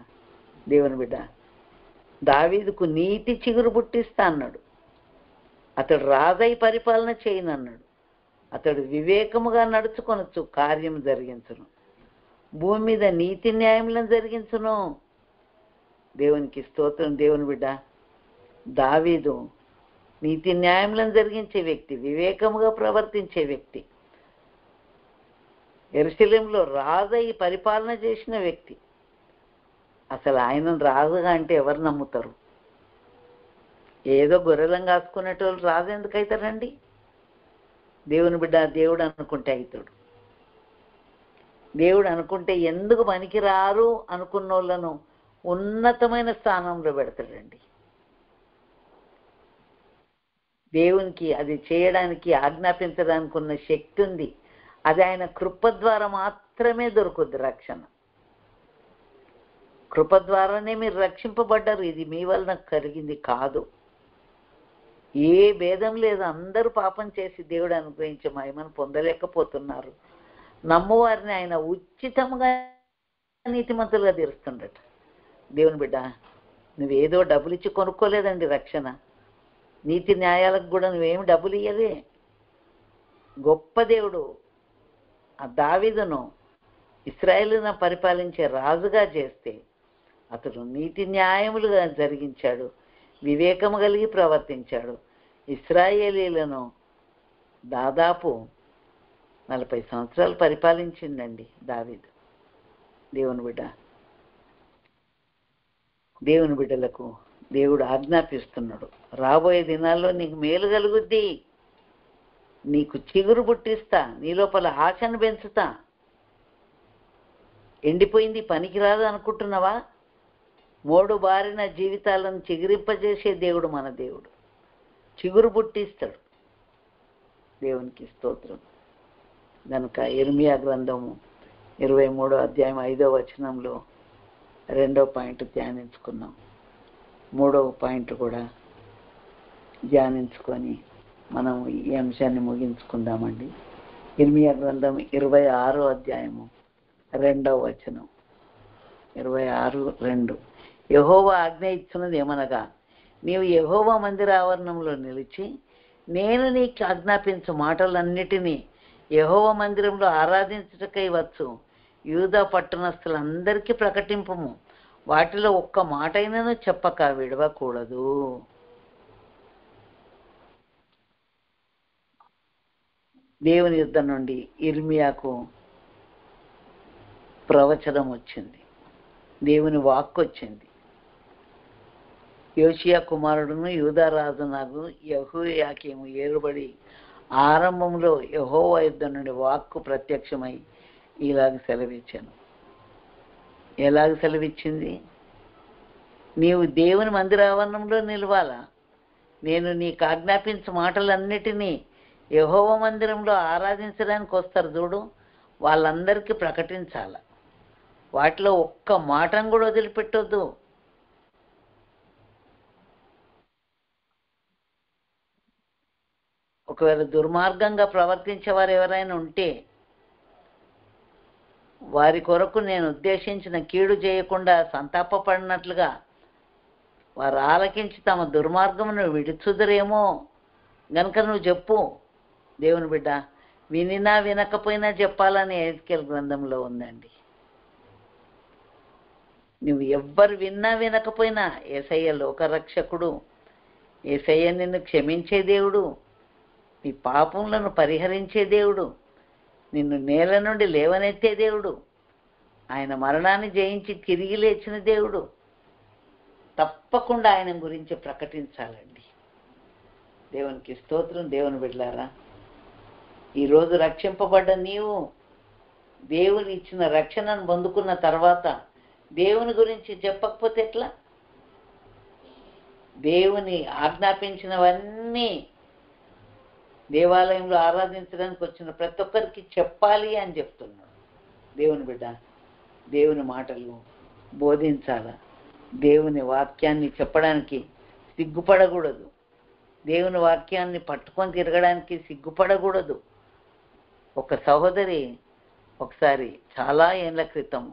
దేవుని బిడ్డ, దావీదుకు నీతి చిగురు పుట్టిస్తా అన్నాడు, అతడు రాజై పరిపాలన చేయనన్నాడు, అతడు వివేకముగా నడుచుకొనొచ్చు కార్యం జరిగించును, భూమి మీద నీతి న్యాయములను జరిగించును. దేవునికి స్తోత్రం. దేవుని బిడ్డ, దావీదు నీతి న్యాయములను జరిగించే వ్యక్తి, వివేకముగా ప్రవర్తించే వ్యక్తి, యెరూషలేములో రాజై పరిపాలన చేసిన వ్యక్తి. అసలు ఆయనను రాజుగా అంటే ఎవరు నమ్ముతారు? ఏదో గొర్రెలం కాసుకునేటోళ్ళు రాజు ఎందుకు అవుతారండి? దేవుని బిడ్డ, దేవుడు అనుకుంటే అవుతాడు. దేవుడు అనుకుంటే ఎందుకు పనికిరారు అనుకున్న వాళ్ళను ఉన్నతమైన స్థానంలో పెడతాడండి. దేవునికి అది చేయడానికి, ఆజ్ఞాపించడానికి ఉన్న శక్తి ఉంది. అది ఆయన కృప ద్వారా మాత్రమే దొరుకుద్ది రక్షణ. కృప ద్వారానే మీరు రక్షింపబడ్డారు. ఇది మీ వలన కలిగింది కాదు. ఏ భేదం లేదు. అందరూ పాపం చేసి దేవుడు అనుగ్రహించే మహిమను పొందలేకపోతున్నారు. నమ్మువారిని ఆయన ఉచితంగా నీతిమంతులుగా తీరుస్తుండట. దేవుని బిడ్డ, నువ్వేదో డబ్బులు ఇచ్చి కొనుక్కోలేదండి రక్షణ. నీతి న్యాయాలకు కూడా నువ్వేమి డబ్బులు ఇయ్యలే. గొప్ప దేవుడు ఆ దావీదును ఇశ్రాయేలును పరిపాలించే రాజుగా చేస్తే అతడు నీతి న్యాయములుగా జరిగించాడు, వివేకము కలిగి ప్రవర్తించాడు. ఇశ్రాయేలీలను దాదాపు 40 సంవత్సరాలు పరిపాలించిందండి దావీదు. దేవుని బిడ్డ, దేవుని బిడ్డలకు దేవుడు ఆజ్ఞాపిస్తున్నాడు, రాబోయే దినాల్లో నీకు మేలు కలుగుద్ది, నీకు చిగురు పుట్టిస్తా, నీ లోపల ఆశను పెంచుతా. ఎండిపోయింది పనికిరాదు అనుకుంటున్నావా? మోడు బారిన జీవితాలను చిగురింపజేసే దేవుడు మన దేవుడు. చిగురు పుట్టిస్తాడు. దేవునికి స్తోత్రం. కనుక ఇర్మియా గ్రంథము 23వ అధ్యాయం 5వ వచనంలో 2వ పాయింట్ ధ్యానించుకున్నాం. 3వ పాయింట్ కూడా ధ్యానించుకొని మనం ఈ అంశాన్ని ముగించుకుందామండి. ఇర్మియా గ్రంథం 26వ అధ్యాయము 2వ వచనం. 26:2 యెహోవా ఆజ్ఞ ఇచ్చినది ఏమనగా, నీవు యెహోవా మందిర ఆవరణంలో నిలిచి నేను నీకు ఆజ్ఞాపించు మాటలన్నిటినీ యెహోవా మందిరంలో ఆరాధించుటకై వచ్చు యూదా పట్టణస్థులందరికీ ప్రకటింపుము. వాటిలో ఒక్క మాటైనను చెప్పక విడవకూడదు. దేవుని యుద్ధ నుండి ఇర్మియాకు ప్రవచనం వచ్చింది. దేవుని వాక్కు వచ్చింది. యోషియా కుమారుడును యూదారాజునగు యెహోయాకీము ఏలుబడి ఆరంభంలో యెహోవా యుద్ధ నుండి వాక్కు ప్రత్యక్షమై ఇలాగ సెలవిచ్చాను. ఎలాగ సెలవిచ్చింది? నీవు దేవుని మందిరావరణంలో నిలవాలా, నేను నీకు ఆజ్ఞాపించు మాటలన్నిటినీ యెహోవా మందిరంలో ఆరాధించడానికి వస్తారు చూడు, వాళ్ళందరికీ ప్రకటించాల. వాటిలో ఒక్క మాటను కూడా వదిలిపెట్టొద్దు. ఒకవేళ దుర్మార్గంగా ప్రవర్తించేవారు ఎవరైనా ఉంటే వారి కొరకు నేను ఉద్దేశించిన కీడు చేయకుండా సంతాపపడినట్లుగా వారు ఆలకించి తమ దుర్మార్గమును విడుచుదురేమో గనుక నువ్వు చెప్పు. దేవుని బిడ్డ, వినినా వినకపోయినా చెప్పాలని ఎహెజ్కేలు గ్రంథంలో ఉందండి. నువ్వు ఎవ్వరు విన్నా వినకపోయినా యేసయ్య లోకరక్షకుడు. యేసయ్య నిన్ను క్షమించే దేవుడు, నీ పాపములను పరిహరించే దేవుడు, నిన్ను నేల నుండి లేవనెత్తే దేవుడు, ఆయన మరణాన్ని జయించి తిరిగి లేచిన దేవుడు. తప్పకుండా ఆయన గురించి ప్రకటించాలండి. దేవునికి స్తోత్రం. దేవుని బిడ్డలారా, ఈరోజు రక్షింపబడ్డ నీవు దేవుని ఇచ్చిన రక్షణను పొందుకున్న తర్వాత దేవుని గురించి చెప్పకపోతే ఎట్లా? దేవుని ఆజ్ఞాపించినవన్నీ దేవాలయంలో ఆరాధించడానికి వచ్చిన ప్రతి ఒక్కరికి చెప్పాలి అని చెప్తున్నాడు. దేవుని బిడ్డ, దేవుని మాటలు బోధించాల. దేవుని వాక్యాన్ని చెప్పడానికి సిగ్గుపడకూడదు. దేవుని వాక్యాన్ని పట్టుకొని తిరగడానికి సిగ్గుపడకూడదు. ఒక సహోదరి ఒకసారి చాలా ఏళ్ళ క్రితం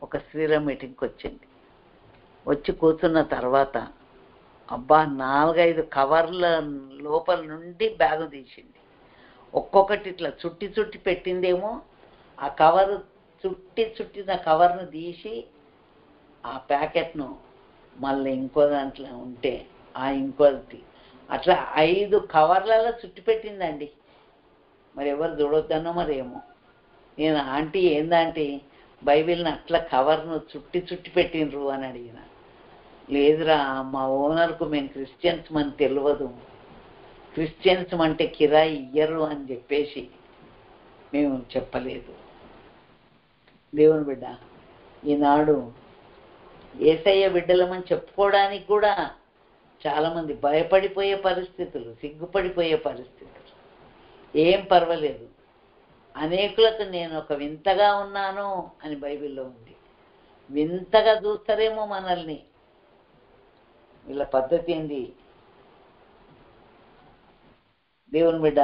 ఒక స్త్రీల మీటింగ్కి వచ్చింది. వచ్చి కూర్చున్న తర్వాత అబ్బా 4-5 కవర్ల లోపల నుండి బ్యాగు తీసింది. ఒక్కొక్కటి ఇట్లా చుట్టి చుట్టి పెట్టిందేమో, ఆ కవరు చుట్టిన కవర్ను తీసి ఆ ప్యాకెట్ను మళ్ళీ ఇంకో దాంట్లో ఉంటే ఆ ఇంకోటి అట్లా 5 కవర్లలో చుట్టి పెట్టిందండి. మరి ఎవరు చూడొద్దనో మరేమో. నేను ఆంటీ ఏందంటే బైబిల్ని అట్లా కవర్ను చుట్టి పెట్టినరు అని అడిగిన. లేదురా, మా ఓనర్కు మేము క్రిస్టియన్స్ అని తెలియదు, క్రిస్టియన్స్ అంటే కిరాయి ఇయ్యరు అని చెప్పేసి మేము చెప్పలేదు. దేవుని బిడ్డ, ఈనాడు యేసయ్య బిడ్డలమని చెప్పుకోవడానికి కూడా చాలామంది భయపడిపోయే పరిస్థితులు, సిగ్గుపడిపోయే పరిస్థితులు. ఏం పర్వాలేదు, అనేకులకు నేను ఒక వింతగా ఉన్నాను అని బైబిల్లో ఉంది. వింతగా చూస్తారేమో మనల్ని. వీళ్ళ పద్ధతి ఏంది? దేవుని బిడ్డ,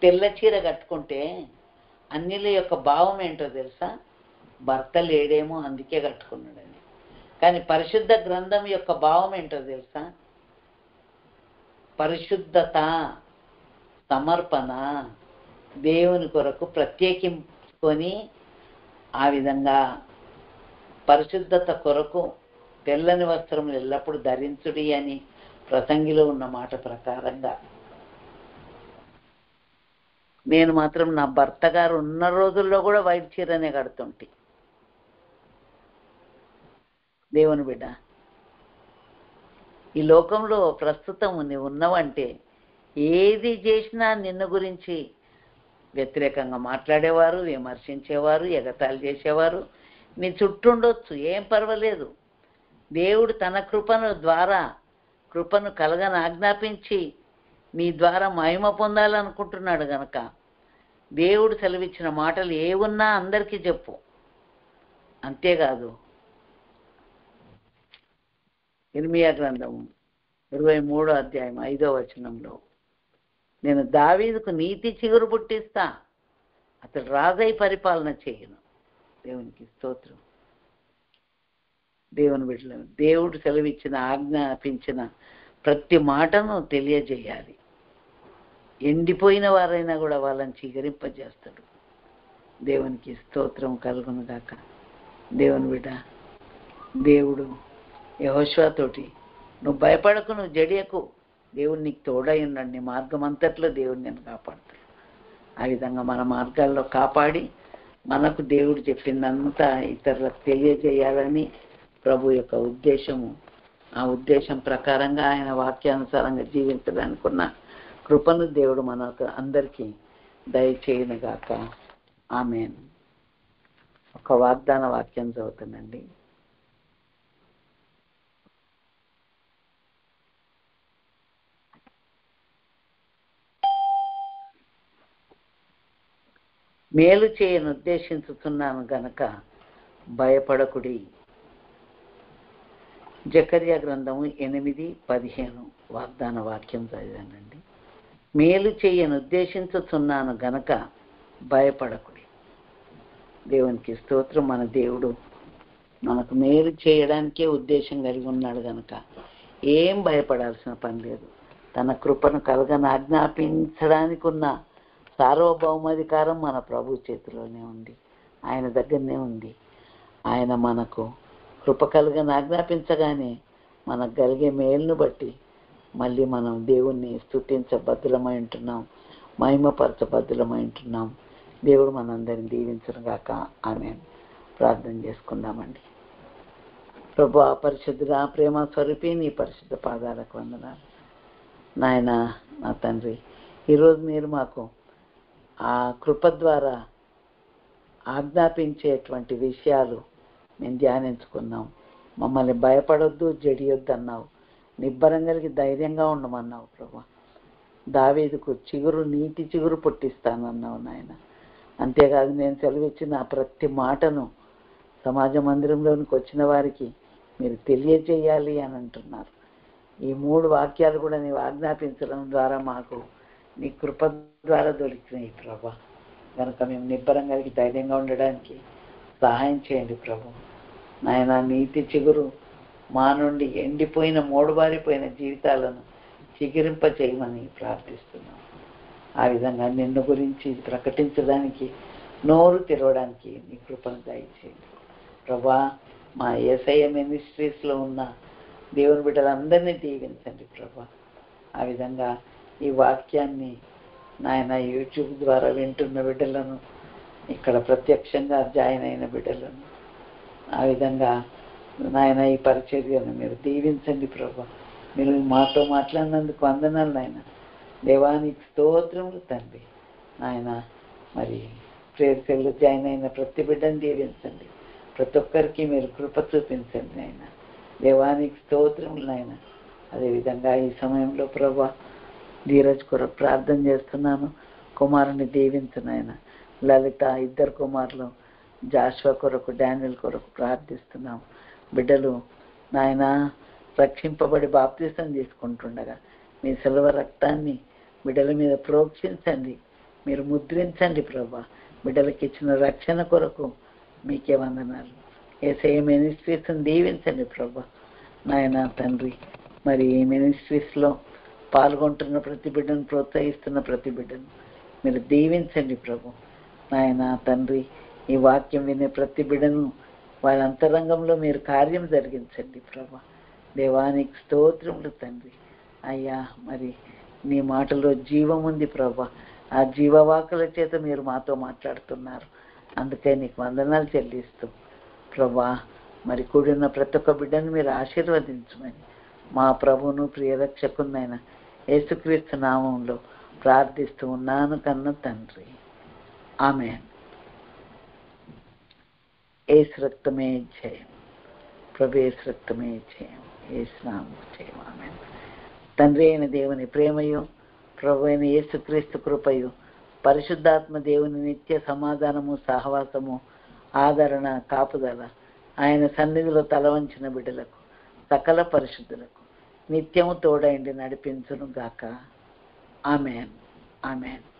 తెల్ల చీర కట్టుకుంటే అన్నిల యొక్క భావం ఏంటో తెలుసా? భర్త లేడేమో అందుకే కట్టుకున్నాడని. కానీ పరిశుద్ధ గ్రంథం యొక్క భావం ఏంటో తెలుసా? పరిశుద్ధత, సమర్పణ, దేవుని కొరకు ప్రత్యేకించుకొని ఆ విధంగా పరిశుద్ధత కొరకు తెల్లని వస్త్రములు ఎల్లప్పుడూ ధరించుడి అని ప్రసంగిలో ఉన్న మాట ప్రకారంగా నేను మాత్రం నా భర్త గారు ఉన్న రోజుల్లో కూడా వైట్ చీరనే కడుతుంటే. దేవుని బిడ్డ, ఈ లోకంలో ప్రస్తుతం నువ్వు ఉన్నావంటే ఏది చేసినా నిన్ను గురించి వ్యతిరేకంగా మాట్లాడేవారు, విమర్శించేవారు, ఎగతాళి చేసేవారు నీ చుట్టూ ఉండొచ్చు, ఏం పర్వాలేదు. దేవుడు తన కృపను కలగని ఆజ్ఞాపించి నీ ద్వారా మహిమ పొందాలనుకుంటున్నాడు గనక దేవుడు సెలవిచ్చిన మాటలు ఏవున్నా అందరికీ చెప్పు. అంతేకాదు ఇర్మియా గ్రంథము 23వ అధ్యాయం 5వ వచనంలో, నేను దావీదుకు నీతి చిగురు పుట్టిస్తా, అతడు రాజై పరిపాలన చేయను. దేవునికి స్తోత్రం. దేవుని బిడ్డలను దేవుడు సెలవిచ్చిన ఆజ్ఞాపించిన ప్రతి మాటను తెలియజేయాలి. ఎండిపోయిన వారైనా కూడా వాళ్ళని చిగురింపజేస్తాడు. దేవునికి స్తోత్రం కలుగును గాక. దేవుని బిడ్డ, దేవుడు యెహోషువతోటి నువ్వు భయపడకు, నువ్వు జడియకు, దేవుడు నీకు తోడై ఉన్నాడు, నీ మార్గం అంతట్లో దేవుడు నేను కాపాడుతాడు. ఆ విధంగా మన మార్గాల్లో కాపాడి మనకు దేవుడు చెప్పిందంతా ఇతరులకు తెలియజేయాలని ప్రభు యొక్క ఉద్దేశము. ఆ ఉద్దేశం ప్రకారంగా ఆయన వాక్యానుసారంగా జీవించడానికి ఉన్న కృపను దేవుడు మనకు అందరికీ దయచేయునుగాక. ఆమేన్. ఒక వాగ్దాన వాక్యం చదువుతానండి. మేలు చేయను ఉద్దేశించుతున్నాను గనక భయపడకుడి. జకర్యా గ్రంథము 8:15 వాగ్దాన వాక్యం చదివానండి. మేలు చేయను ఉద్దేశించుతున్నాను గనక భయపడకుడి. దేవునికి స్తోత్రం. మన దేవుడు మనకు మేలు చేయడానికే ఉద్దేశం కలిగి ఉన్నాడు గనక ఏం భయపడాల్సిన పని లేదు. తన కృపను కలగని ఆజ్ఞాపించడానికి ఉన్న సార్వభౌమాధికారం మన ప్రభు చేతిలోనే ఉంది, ఆయన దగ్గరనే ఉంది. ఆయన మనకు కృప కలగని ఆజ్ఞాపించగానే మనకు కలిగే మేలును బట్టి మళ్ళీ మనం దేవుణ్ణి స్తుతించబద్ధులమై ఉంటున్నాం, మహిమపరచబద్ధులమై ఉంటున్నాం. దేవుడు మనందరిని దీవించునుగాక. ఆమేన్. ప్రార్థన చేసుకుందామండి. ప్రభు పరిశుద్ధుడా, ప్రేమ స్వరూపి, నీ పరిశుద్ధ పాదాలకు వందనాలు నాయన. నా తండ్రి, ఈరోజు మీరు మాకు ఆ కృప ద్వారా ఆజ్ఞాపించేటువంటి విషయాలు మేము ధ్యానించుకున్నాం. మమ్మల్ని భయపడొద్దు, జడియొద్దు అన్నావు. నిబ్బరం కలిగి ధైర్యంగా ఉండమన్నావు ప్రభు. దావీదుకు నీతి చిగురు పుట్టిస్తానన్నావు నాయన. అంతేకాదు, నేను సెలవిచ్చిన ప్రతి మాటను సమాజ మందిరంలోనికి వచ్చిన వారికి మీరు తెలియజేయాలి అని అంటున్నారు. ఈ 3 వాక్యాలు కూడా నీవు ఆజ్ఞాపించడం ద్వారా మాకు నీ కృప ద్వారా దొరికినాయి ప్రభా. కనుక మేము నిబ్బరం కలిగి ధైర్యంగా ఉండడానికి సహాయం చేయండి ప్రభు. నాయన, నీతి చిగురు మా నుండి ఎండిపోయిన మోడుబారిపోయిన జీవితాలను చిగురింప చేయమని ప్రార్థిస్తున్నాం. ఆ విధంగా నిన్ను గురించి ప్రకటించడానికి, నోరు తెరవడానికి నీ కృపను దయచేయండి ప్రభా. మా యేసయ్య మినిస్ట్రీస్లో ఉన్న దేవుని బిడ్డలందరినీ దీవించండి ప్రభా. ఆ విధంగా ఈ వాక్యాన్ని నాయన యూట్యూబ్ ద్వారా వింటున్న బిడ్డలను, ఇక్కడ ప్రత్యక్షంగా జాయిన్ అయిన బిడ్డలను, ఆ విధంగా నాయన ఈ పరిచర్యను మీరు దీవించండి ప్రభా. మీరు మాతో మాట్లాడినందుకు వందనాలు నాయన. దేవానికి స్తోత్రములు తండ్రి. నాయన, మరి ప్రేయర్ సెల్లో జాయిన్ అయిన ప్రతి బిడ్డను దీవించండి. ప్రతి ఒక్కరికి మీరు కృప చూపించండి నాయన. దేవానికి స్తోత్రములు నాయన. అదేవిధంగా ఈ సమయంలో ప్రభా ధీరజ్ కొరకు ప్రార్థన చేస్తున్నాను. కుమారుని దీవించు నాయన. లలిత, 2 కుమారులు, జాషువా కొరకు, డానియల్ కొరకు ప్రార్థిస్తున్నాం. బిడ్డలు నాయన రక్షింపబడి బాప్తిసం తీసుకుంటుండగా మీ సిలువ రక్తాన్ని బిడ్డల మీద ప్రోక్షించండి, మీరు ముద్రించండి ప్రభా. బిడ్డలకి ఇచ్చిన రక్షణ కొరకు మీకే వందనాలు. యేసయ్య మినిస్ట్రీస్ని దీవించండి ప్రభా. నాయన తండ్రి, మరి ఈ మినిస్ట్రీస్లో పాల్గొంటున్న ప్రతి బిడ్డను, ప్రోత్సహిస్తున్న ప్రతి బిడ్డను మీరు దీవించండి ప్రభు. నాయన తండ్రి, ఈ వాక్యం వినే ప్రతి బిడ్డను వాళ్ళ అంతరంగంలో మీరు కార్యం జరిగించండి ప్రభా. దేవానికి స్తోత్రములు తండ్రి. అయ్యా, మరి నీ మాటలో జీవం ఉంది ప్రభా. ఆ జీవవాకుల చేత మీరు మాతో మాట్లాడుతున్నారు. అందుకే నీకు వందనాలు చెల్లిస్తూ ప్రభా, మరి కూడిన ప్రతి ఒక్క బిడ్డను మీరు ఆశీర్వదించమని మా ప్రభువును ప్రియరక్షకునైన యేసుక్రీస్తు నామంలో ప్రార్థిస్తూ ఉన్నాను కన్న తండ్రి. ఆమేన్. యేసు రక్తమే జయం, ప్రభు యేసు రక్తమే జయం, యేసు నామమున జయం. ఆమేన్. తండ్రి అయిన దేవుని ప్రేమయు, ప్రభు అయిన యేసుక్రీస్తు కృపయు, పరిశుద్ధాత్మ దేవుని నిత్య సమాధానము, సహవాసము, ఆదరణ, కాపుదల ఆయన సన్నిధిలో తలవంచిన బిడ్డలకు, సకల పరిశుద్ధులకు నిత్యము తోడైండి నడిపించును గాక. ఆమేన్. ఆమేన్.